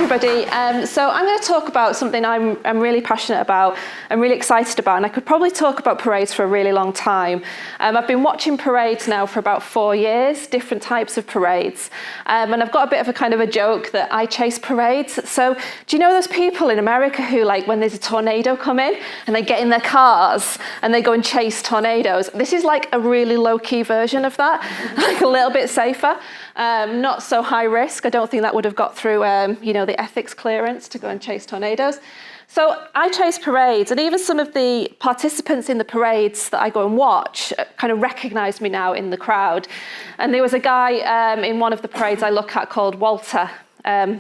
everybody. So I'm going to talk about something I'm really passionate about and really excited about, and I could probably talk about parades for a really long time. I've been watching parades now for about 4 years, different types of parades, and I've got a bit of a kind of a joke that I chase parades. So do you know those people in America who, like, when there's a tornado coming and they get in their cars and they go and chase tornadoes? This is like a really low-key version of that, like a little bit safer. Not so high risk. I don't think that would have got through, the ethics clearance to go and chase tornadoes. So I chase parades, and even some of the participants in the parades that I go and watch kind of recognise me now in the crowd. And there was a guy in one of the parades I look at called Walter,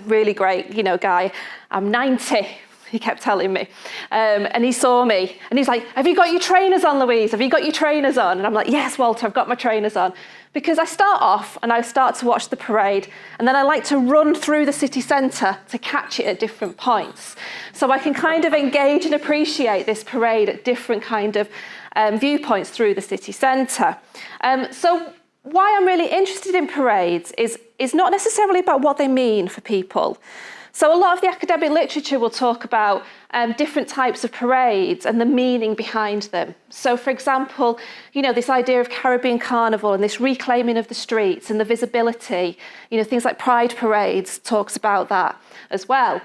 really great, guy. I'm 90. He kept telling me, and he saw me and he's like, "Have you got your trainers on, Louise? Have you got your trainers on?" And I'm like, "Yes, Walter, I've got my trainers on." Because I start off and I start to watch the parade, and then I like to run through the city centre to catch it at different points. So I can kind of engage and appreciate this parade at different kind of viewpoints through the city centre. So why I'm really interested in parades is not necessarily about what they mean for people. So a lot of the academic literature will talk about different types of parades and the meaning behind them. So, for example, this idea of Caribbean Carnival and this reclaiming of the streets and the visibility, things like Pride parades talks about that as well.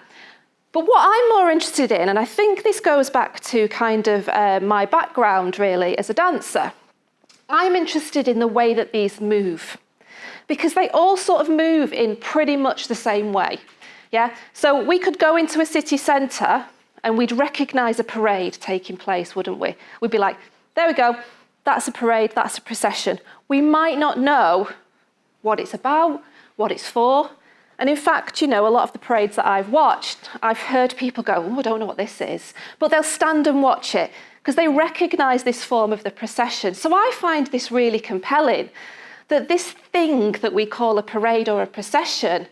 But what I'm more interested in, and I think this goes back to kind of my background really as a dancer, I'm interested in the way that these move, because they all sort of move in pretty much the same way. Yeah, so we could go into a city centre and we'd recognise a parade taking place, wouldn't we? We'd be like, there we go, that's a parade, that's a procession. We might not know what it's about, what it's for. And in fact, a lot of the parades that I've watched, I've heard people go, "Oh, I don't know what this is." But they'll stand and watch it because they recognise this form of the procession. So I find this really compelling, that this thing that we call a parade or a procession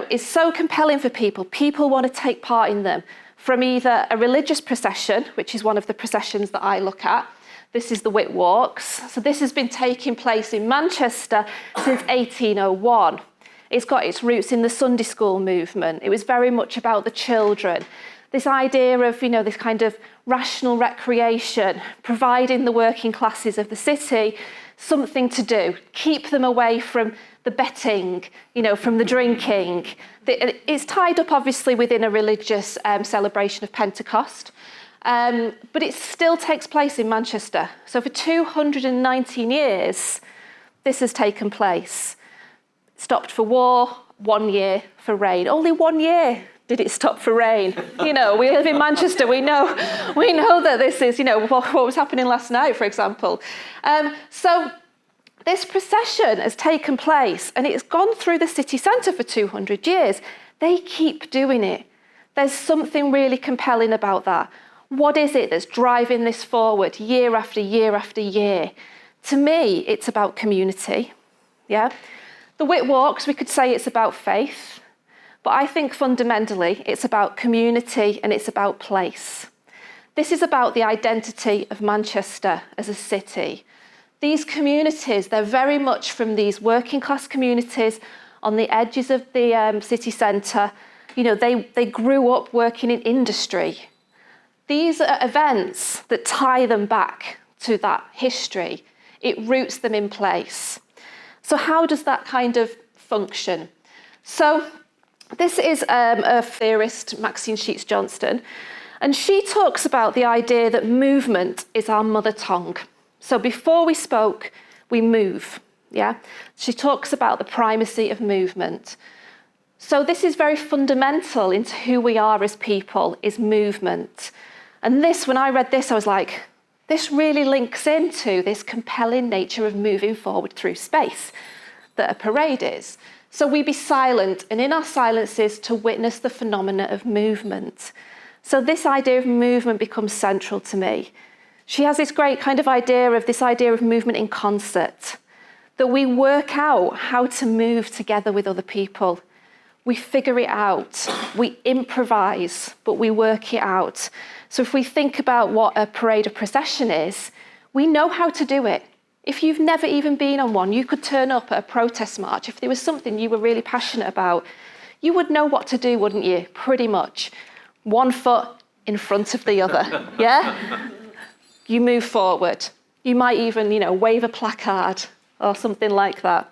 is so compelling for people. People want to take part in them, from either a religious procession, which is one of the processions that I look at. This is the Wit Walks. So this has been taking place in Manchester since 1801. It's got its roots in the Sunday school movement. It was very much about the children. This idea of, this kind of rational recreation, providing the working classes of the city something to do, keep them away from the betting, from the drinking. It's tied up obviously within a religious celebration of Pentecost, but it still takes place in Manchester. So for 219 years, this has taken place. Stopped for war, 1 year for rain. Only 1 year did it stop for rain. We live in Manchester, we know that this is, what was happening last night, for example. So this procession has taken place and it's gone through the city centre for 200 years. They keep doing it. There's something really compelling about that. What is it that's driving this forward year after year after year? To me, it's about community. Yeah. The Wit Walks, we could say it's about faith, but I think fundamentally it's about community and it's about place. This is about the identity of Manchester as a city. These communities, they're very much from these working class communities on the edges of the city centre. They grew up working in industry. These are events that tie them back to that history. It roots them in place. So how does that kind of function? So this is a theorist, Maxine Johnston, and she talks about the idea that movement is our mother tongue. So before we spoke, we move, yeah? She talks about the primacy of movement. So this is very fundamental into who we are as people, is movement. And this, when I read this, I was like, this really links into this compelling nature of moving forward through space that a parade is. So we be silent, and in our silences to witness the phenomena of movement. So this idea of movement becomes central to me. She has this great kind of idea of movement in concert, that we work out how to move together with other people. We figure it out, we improvise, but we work it out. So if we think about what a parade or procession is, we know how to do it. If you've never even been on one, you could turn up at a protest march. If there was something you were really passionate about, you would know what to do, wouldn't you? Pretty much. One foot in front of the other, yeah? You move forward. You might even, wave a placard or something like that.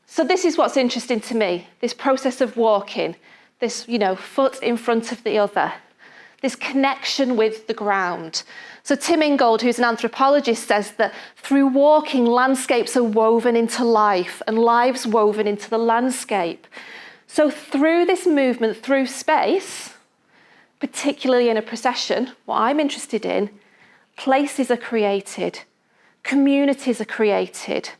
So this is what's interesting to me, this process of walking, this, foot in front of the other, this connection with the ground. So Tim Ingold, who's an anthropologist, says that through walking, landscapes are woven into life and lives woven into the landscape. So through this movement, through space, particularly in a procession, what I'm interested in, places are created, communities are created,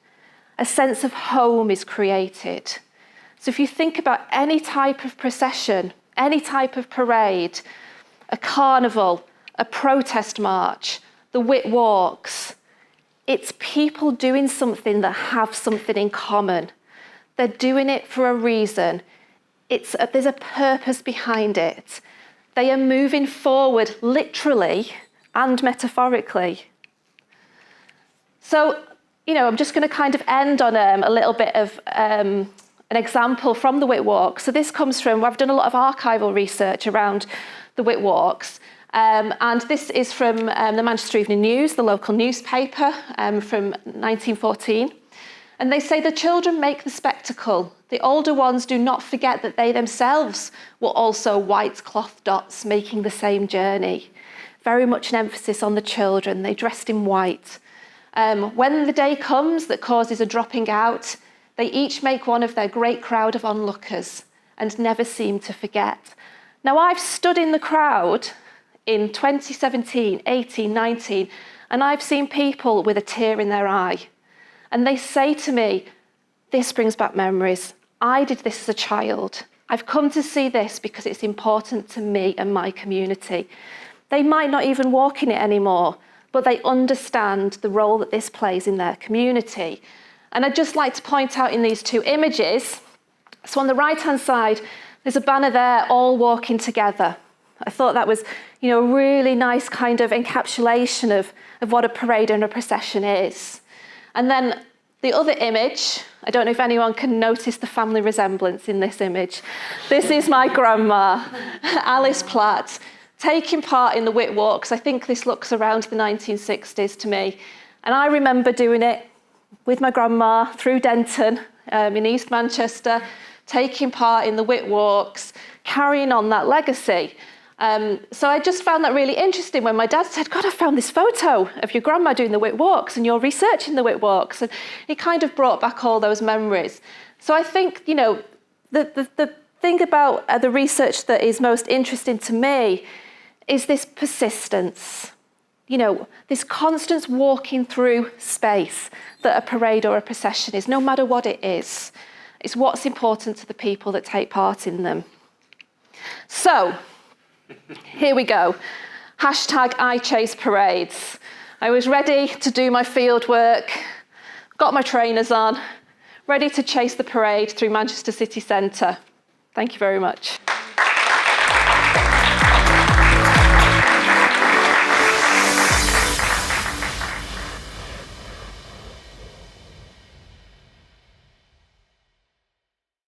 a sense of home is created. So if you think about any type of procession, any type of parade, a carnival, a protest march, the Wit Walks, it's people doing something that have something in common. They're doing it for a reason. There's a purpose behind it. They are moving forward literally and metaphorically. So, I'm just going to kind of end on a little bit of an example from the Wit Walks. So this comes from, I've done a lot of archival research around the Wit Walks. And this is from the Manchester Evening News, the local newspaper, from 1914. And they say the children make the spectacle. The older ones do not forget that they themselves were also white cloth dots making the same journey. Very much an emphasis on the children. They dressed in white. When the day comes that causes a dropping out, they each make one of their great crowd of onlookers and never seem to forget. Now, I've stood in the crowd in 2017, 18, 19, and I've seen people with a tear in their eye. And they say to me, this brings back memories. I did this as a child. I've come to see this because it's important to me and my community. They might not even walk in it anymore, but they understand the role that this plays in their community. And I'd just like to point out in these two images, so on the right-hand side, there's a banner there, all walking together. I thought that was, a really nice kind of encapsulation of what a parade and a procession is. And then the other image, I don't know if anyone can notice the family resemblance in this image. This is my grandma, Louise Platt, taking part in the Wit Walks. I think this looks around the 1960s to me. And I remember doing it with my grandma through Denton in East Manchester, taking part in the Wit Walks, carrying on that legacy. So I just found that really interesting when my dad said, God, I found this photo of your grandma doing the Wit Walks and you're researching the Wit Walks. And it kind of brought back all those memories. So I think, the thing about the research that is most interesting to me is this persistence, this constant walking through space that a parade or a procession is, no matter what it is. It's what's important to the people that take part in them. So, here we go. #IChaseParades. I was ready to do my field work, got my trainers on, ready to chase the parade through Manchester city centre. Thank you very much.